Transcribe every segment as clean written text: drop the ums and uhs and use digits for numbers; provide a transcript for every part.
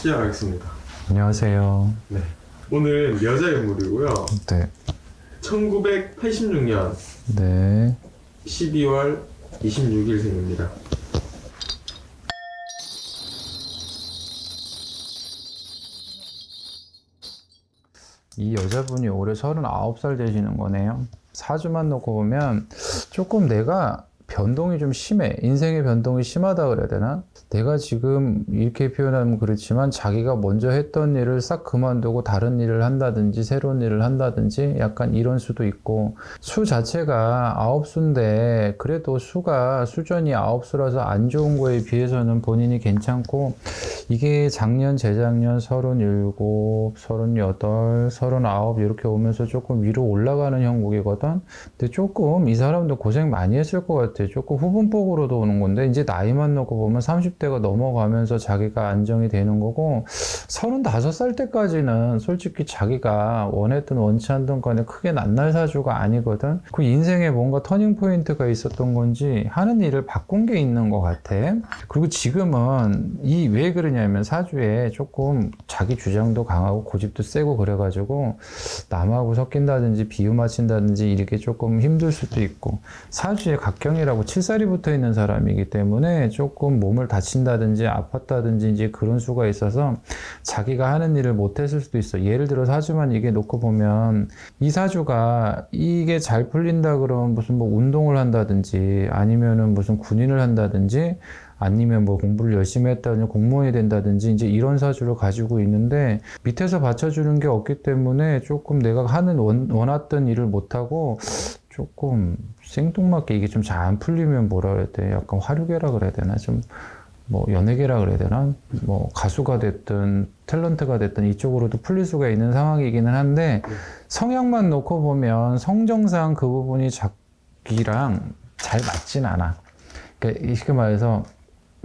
시작하겠습니다. 안녕하세요. 네. 오늘 여자 인물이고요. 네. 1986년 네. 12월 26일 생입니다. 이 여자분이 올해 39살 되시는 거네요. 사주만 놓고 보면 조금 내가 변동이 좀 심해. 인생의 변동이 심하다 그래야 되나? 내가 지금 이렇게 표현하면 그렇지만 자기가 먼저 했던 일을 싹 그만두고 다른 일을 한다든지 새로운 일을 한다든지 약간 이런 수도 있고, 수 자체가 9수인데 그래도 수가 수전이 9수라서 안 좋은 거에 비해서는 본인이 괜찮고, 이게 작년, 재작년 37, 38, 39 이렇게 오면서 조금 위로 올라가는 형국이거든. 근데 조금 이 사람도 고생 많이 했을 것 같아. 조금 후분폭으로도 오는 건데, 이제 나이만 놓고 보면 30대가 넘어가면서 자기가 안정이 되는 거고, 35살 때까지는 솔직히 자기가 원했든 원치 않던 간에 크게 낱날 사주가 아니거든. 그 인생에 뭔가 터닝 포인트가 있었던 건지 하는 일을 바꾼 게 있는 것 같아. 그리고 지금은 왜 그러냐면 사주에 조금 자기 주장도 강하고 고집도 세고 그래가지고 남하고 섞인다든지 비유 맞춘다든지 이렇게 조금 힘들 수도 있고, 사주에 각경이라고 칠살이 붙어 있는 사람이기 때문에 조금 몸을 다친다든지 아팠다든지 이제 그런 수가 있어서 자기가 하는 일을 못했을 수도 있어. 예를 들어 사주만 이게 놓고 보면, 이 사주가 이게 잘 풀린다 그러면 무슨 뭐 운동을 한다든지 아니면은 무슨 군인을 한다든지 아니면 뭐 공부를 열심히 했다든지 공무원이 된다든지 이제 이런 사주를 가지고 있는데, 밑에서 받쳐주는 게 없기 때문에 조금 내가 하는 원했던 일을 못하고 조금 생뚱맞게 이게 좀 잘 안 풀리면 뭐라 그래야 돼? 약간 화류계라 그래야 되나? 좀 뭐 연예계라 그래야 되나? 뭐 가수가 됐든 탤런트가 됐든 이쪽으로도 풀릴 수가 있는 상황이기는 한데, 성향만 놓고 보면 성정상 그 부분이 자기랑 잘 맞진 않아. 그러니까 쉽게 말해서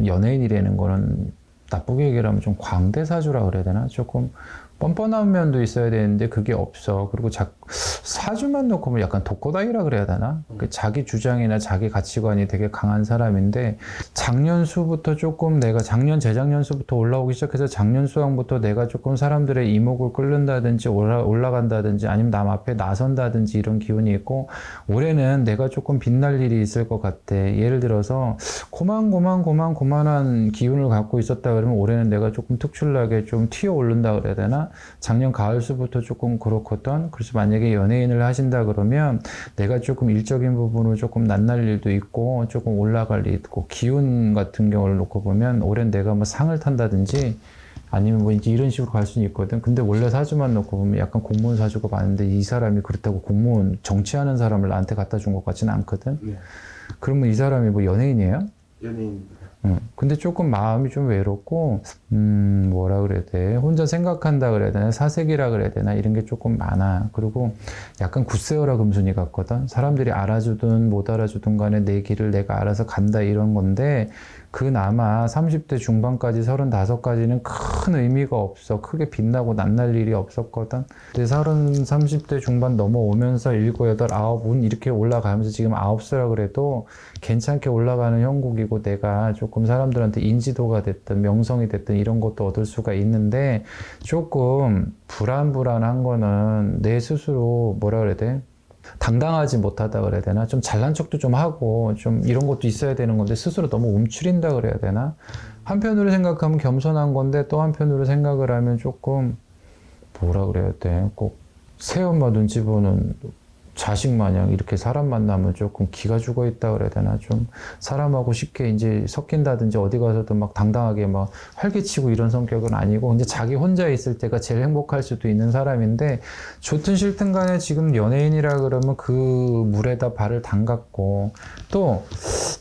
연예인이라는 거는 나쁘게 얘기하면 좀 광대사주라 그래야 되나? 조금 뻔뻔한 면도 있어야 되는데 그게 없어. 그리고 사주만 놓고 보면 약간 독고다이라 그래야 되나? 자기 주장이나 자기 가치관이 되게 강한 사람인데, 작년 수부터 조금 내가 재작년 수부터 올라오기 시작해서 작년 수왕부터 내가 조금 사람들의 이목을 끌는다든지 올라간다든지 아니면 남 앞에 나선다든지 이런 기운이 있고, 올해는 내가 조금 빛날 일이 있을 것 같아. 예를 들어서 고만한 기운을 갖고 있었다 그러면 올해는 내가 조금 특출나게 좀 튀어 오른다 그래야 되나? 작년 가을수부터 조금 그렇거든. 그래서 만약에 연예인을 하신다 그러면 내가 조금 일적인 부분으로 조금 낱날 일도 있고 조금 올라갈 일도 있고, 기운 같은 경우를 놓고 보면 올해는 내가 뭐 상을 탄다든지 아니면 뭐 이제 이런 식으로 갈 수는 있거든. 근데 원래 사주만 놓고 보면 약간 공무원 사주가 많은데 이 사람이 그렇다고 공무원 정치하는 사람을 나한테 갖다 준 것 같지는 않거든. 네. 그러면 이 사람이 뭐 연예인이에요? 연예인입니다. 근데 조금 마음이 좀 외롭고, 뭐라 그래야 돼? 혼자 생각한다 그래야 되나? 사색이라 그래야 되나? 이런 게 조금 많아. 그리고 약간 굳세어라 금순이 같거든? 사람들이 알아주든 못 알아주든 간에 내 길을 내가 알아서 간다 이런 건데, 그나마 30대 중반까지 35까지는 큰 의미가 없어. 크게 빛나고 낱날 일이 없었거든. 근데 30대 중반 넘어오면서 7, 8, 9, 운 이렇게 올라가면서 지금 9수라 그래도 괜찮게 올라가는 형국이고, 내가 조금 사람들한테 인지도가 됐든 명성이 됐든 이런 것도 얻을 수가 있는데, 조금 불안한 거는 내 스스로 뭐라 그래야 돼? 당당하지 못하다 그래야 되나? 좀 잘난 척도 좀 하고 좀 이런 것도 있어야 되는 건데 스스로 너무 움츠린다 그래야 되나? 한편으로 생각하면 겸손한 건데 또 한편으로 생각을 하면 조금 뭐라 그래야 돼? 꼭 새엄마 눈치 보는 자식 마냥 이렇게 사람 만나면 조금 기가 죽어 있다 그래야 되나? 좀 사람하고 쉽게 이제 섞인다든지 어디 가서도 막 당당하게 막 활개치고 이런 성격은 아니고, 근데 자기 혼자 있을 때가 제일 행복할 수도 있는 사람인데, 좋든 싫든 간에 지금 연예인이라 그러면 그 물에다 발을 담갔고, 또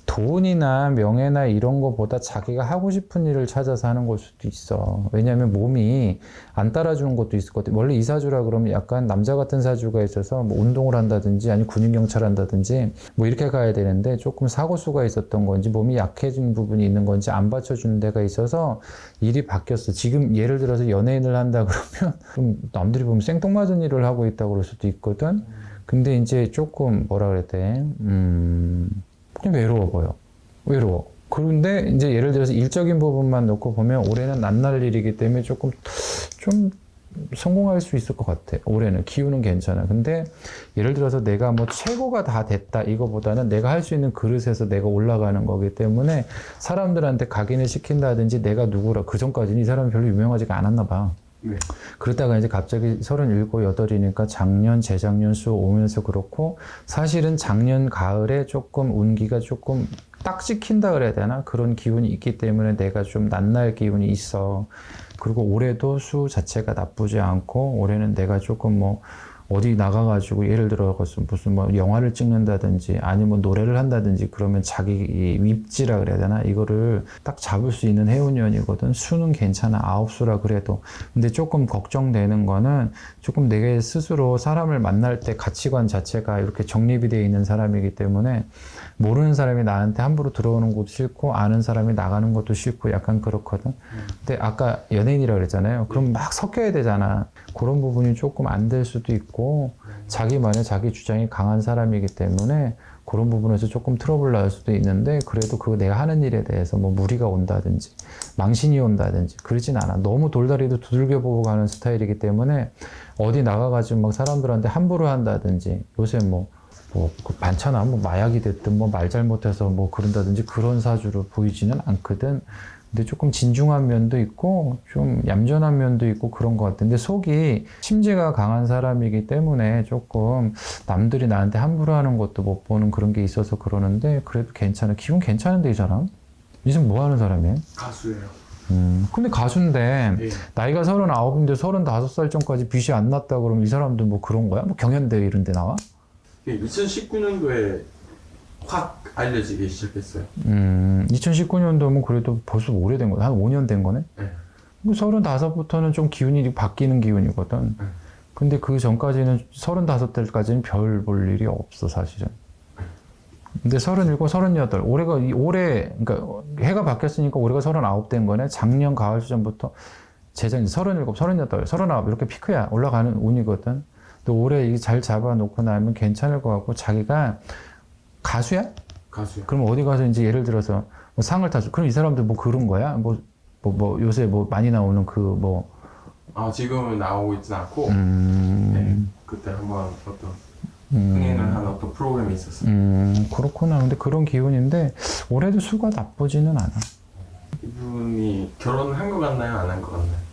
돈이나 명예나 이런 거보다 자기가 하고 싶은 일을 찾아서 하는 걸 수도 있어. 왜냐하면 몸이 안 따라주는 것도 있을 것 같아. 원래 이 사주라 그러면 약간 남자 같은 사주가 있어서 뭐 운동을 한다든지 아니면 군인경찰 한다든지 뭐 이렇게 가야 되는데, 조금 사고수가 있었던 건지 몸이 약해진 부분이 있는 건지 안 받쳐주는 데가 있어서 일이 바뀌었어. 지금 예를 들어서 연예인을 한다 그러면 좀 남들이 보면 생뚱맞은 일을 하고 있다고 그럴 수도 있거든. 근데 이제 조금 뭐라 그래야 돼? 그냥 외로워 보여. 외로워. 그런데 이제 예를 들어서 일적인 부분만 놓고 보면 올해는 낱날 일이기 때문에 조금 좀 성공할 수 있을 것 같아. 올해는 기운은 괜찮아. 근데 예를 들어서 내가 뭐 최고가 다 됐다 이거보다는 내가 할 수 있는 그릇에서 내가 올라가는 거기 때문에 사람들한테 각인을 시킨다든지 내가 누구라 그 전까지는 이 사람이 별로 유명하지가 않았나 봐. 네. 그러다가 이제 갑자기 37, 8이니까 작년, 재작년 수 오면서 그렇고 사실은 작년 가을에 조금 운기가 조금 딱 찍힌다 그래야 되나? 그런 기운이 있기 때문에 내가 좀 낱날 기운이 있어. 그리고 올해도 수 자체가 나쁘지 않고 올해는 내가 조금 뭐 어디 나가가지고 예를 들어서 무슨 뭐 영화를 찍는다든지 아니면 노래를 한다든지 그러면 자기 윗지라 그래야 되나 이거를 딱 잡을 수 있는 해운년이거든. 수는 괜찮아. 9수라 그래도. 근데 조금 걱정되는 거는 조금 내게 스스로 사람을 만날 때 가치관 자체가 이렇게 정립이 되어 있는 사람이기 때문에 모르는 사람이 나한테 함부로 들어오는 것도 싫고 아는 사람이 나가는 것도 싫고 약간 그렇거든. 근데 아까 연예인이라 그랬잖아요. 그럼 막 섞여야 되잖아. 그런 부분이 조금 안 될 수도 있고 자기만의 자기 주장이 강한 사람이기 때문에 그런 부분에서 조금 트러블 날 수도 있는데 그래도 그 내가 하는 일에 대해서 뭐 무리가 온다든지 망신이 온다든지 그러진 않아. 너무 돌다리도 두들겨 보고 가는 스타일이기 때문에 어디 나가가지고 막 사람들한테 함부로 한다든지 요새 그 반찬아 뭐 마약이 됐든 뭐 말 잘못해서 뭐 그런다든지 그런 사주로 보이지는 않거든. 근데 조금 진중한 면도 있고 좀 얌전한 면도 있고 그런 것 같은데 속이 심지가 강한 사람이기 때문에 조금 남들이 나한테 함부로 하는 것도 못 보는 그런 게 있어서 그러는데 그래도 괜찮아. 기분 괜찮은데 이 사람? 이 사람 뭐 하는 사람이에요? 가수예요. 근데 가수인데 네. 나이가 39인데 35살 전까지 빚이 안 났다 그러면 이 사람도 뭐 그런 거야? 뭐 경연대회 이런 데 나와? 2019년도에 확 알려지기 시작했어요. 2019년도면 그래도 벌써 오래된 거네. 한 5년 된 거네? 네. 35부터는 좀 기운이 바뀌는 기운이거든. 네. 근데 그 전까지는 35때까지는 별 볼 일이 없어, 사실은. 근데 37, 38. 올해, 그러니까 해가 바뀌었으니까 올해가 39 된 거네. 작년 가을 시점부터 재작년 37, 38, 39 이렇게 피크야. 올라가는 운이거든. 또 올해 이게 잘 잡아놓고 나면 괜찮을 것 같고 자기가 가수야? 가수요. 그럼 어디 가서 이제 예를 들어서 뭐 상을 타줘. 그럼 이 사람들 뭐 그런 거야? 요새 뭐 많이 나오는 지금은 나오고 있진 않고, 네, 그때 한번 어떤 흥행을 하는 어떤 프로그램이 있었어요. 그렇구나. 근데 그런 기운인데 올해도 수가 나쁘지는 않아. 이분이 결혼한 것 같나요? 안 한 것 같나요?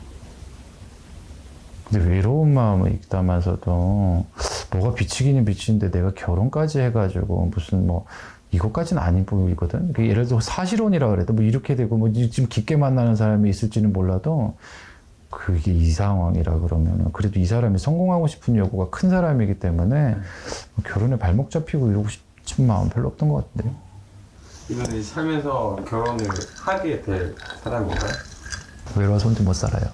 근데 외로운 마음을 있다면서도 뭐가 비치기는 비치는데 내가 결혼까지 해가지고 무슨 뭐 이것까지는 아닌 보이거든. 예를 들어 사실혼이라 그래도 뭐 이렇게 되고 뭐 지금 깊게 만나는 사람이 있을지는 몰라도 그게 이 상황이라 그러면은 그래도 이 사람이 성공하고 싶은 욕구가 큰 사람이기 때문에 결혼에 발목 잡히고 이러고 싶은 마음 별로 없던 것 같은데. 이분이 살면서 결혼을 하게 될 사람인가요? 외로워서 혼자 못 살아요.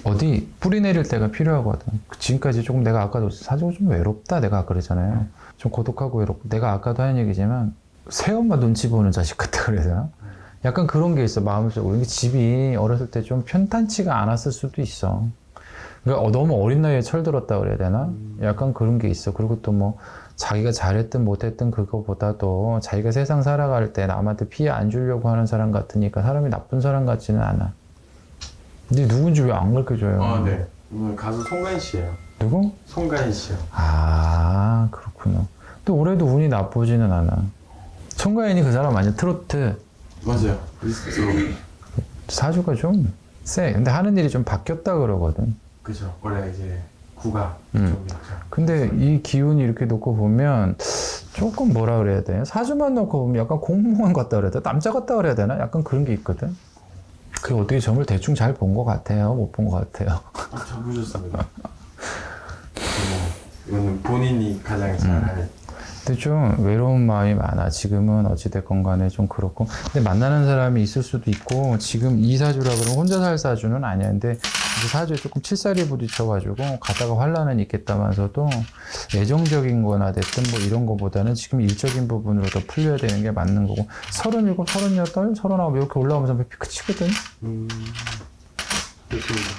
어디 뿌리 내릴 때가 필요하거든. 지금까지 조금 내가 아까도 사실 좀 외롭다 내가 그러잖아요. 좀 고독하고 외롭고 내가 아까도 한 얘기지만 새엄마 눈치 보는 자식 같다 그래야 되나? 약간 그런 게 있어 마음속으로. 이게 집이 어렸을 때 좀 편탄치가 않았을 수도 있어. 그러니까 너무 어린 나이에 철들었다 그래야 되나? 약간 그런 게 있어. 그리고 또 뭐 자기가 잘했든 못했든 그거보다도 자기가 세상 살아갈 때 남한테 피해 안 주려고 하는 사람 같으니까 사람이 나쁜 사람 같지는 않아. 근데 누군지 왜 안 가르쳐줘요? 네. 이분 가수 송가인 씨예요. 누구? 송가인 씨요. 아, 그렇구나. 또 올해도 운이 나쁘지는 않아. 송가인이 그 사람 아니야? 트로트. 맞아요. 리스트로. 사주가 좀 세. 근데 하는 일이 좀 바뀌었다 그러거든. 그죠. 원래 이제 구가 음. 쪽이었죠. 근데 이 기운이 이렇게 놓고 보면 조금 뭐라 그래야 돼? 사주만 놓고 보면 약간 공무원 같다 그래야 돼? 남자 같다 그래야 되나? 약간 그런 게 있거든. 그 어떻게 점을 대충 잘 본 것 같아요? 못 본 것 같아요? 잘 보셨습니다. 이거는 본인이 가장 잘 아는. 근데 좀 외로운 마음이 많아. 지금은 어찌됐건 간에 좀 그렇고. 근데 만나는 사람이 있을 수도 있고, 지금 이 사주라 그러면 혼자 살 사주는 아니야. 근데 이 사주에 조금 칠살이 부딪혀가지고 가다가 환란은 있겠다면서도 애정적인 거나 됐든 뭐 이런 거보다는 지금 일적인 부분으로 더 풀려야 되는 게 맞는 거고. 37, 38, 39 이렇게 올라오면서 피크 치거든? 좋습니다.